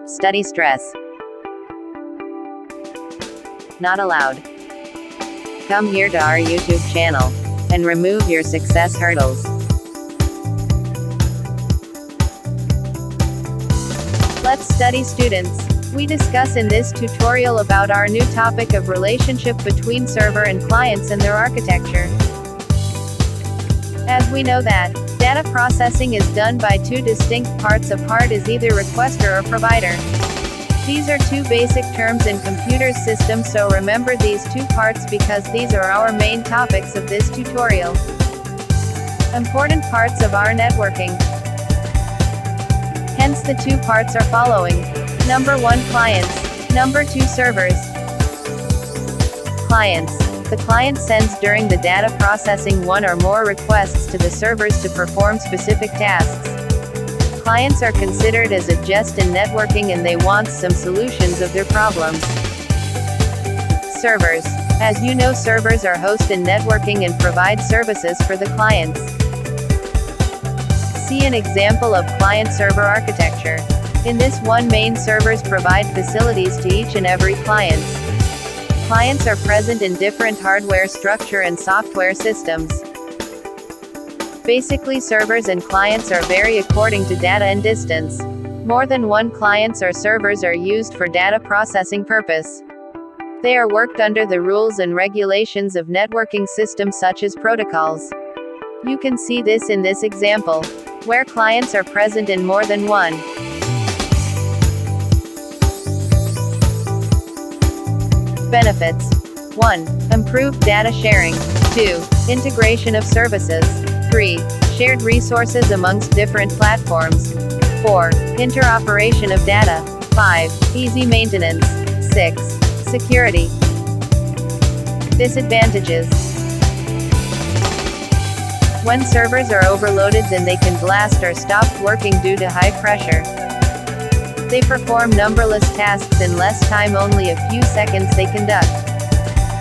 Study stress. Not allowed. Come here to our YouTube channel and remove your success hurdles. Let's study, students. We discuss in this tutorial about our new topic of relationship between server and clients and their architecture. As we know that data processing is done by two distinct parts. A part is either requester or provider. These are two basic terms in computer systems, so remember these two parts because these are our main topics of this tutorial. Important parts of our networking. Hence the two parts are following. Number 1, clients. Number 2, servers. Clients. The client sends during the data processing one or more requests to the servers to perform specific tasks. Clients are considered as a guest in networking and they want some solutions of their problems. Servers. As you know, servers are host in networking and provide services for the clients. See an example of client-server architecture. In this one, main servers provide facilities to each and every client. Clients are present in different hardware structure and software systems. Basically, servers and clients are vary according to data and distance. More than one clients or servers are used for data processing purpose. They are worked under the rules and regulations of networking systems such as protocols. You can see this in this example, where clients are present in more than one. Benefits. 1. Improved data sharing. 2. Integration of services. 3. Shared resources amongst different platforms. 4. Interoperation of data. 5. Easy maintenance. 6. Security. Disadvantages. When servers are overloaded, then they can blast or stop working due to high pressure. They perform numberless tasks in less time, only a few seconds they conduct.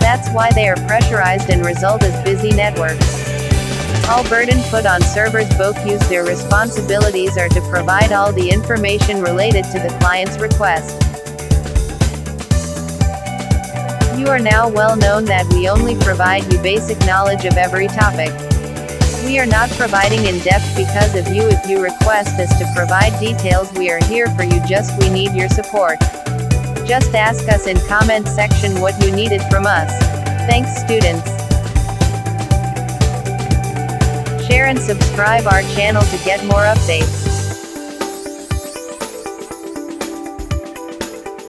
That's why they are pressurized and result as busy networks. All burden put on servers, both use their responsibilities are to provide all the information related to the client's request. You are now well known that we only provide you basic knowledge of every topic. We are not providing in depth because of you. If you request us to provide details, we are here for you, just we need your support. Just ask us in comment section what you needed from us. Thanks, students. Share and subscribe our channel to get more updates.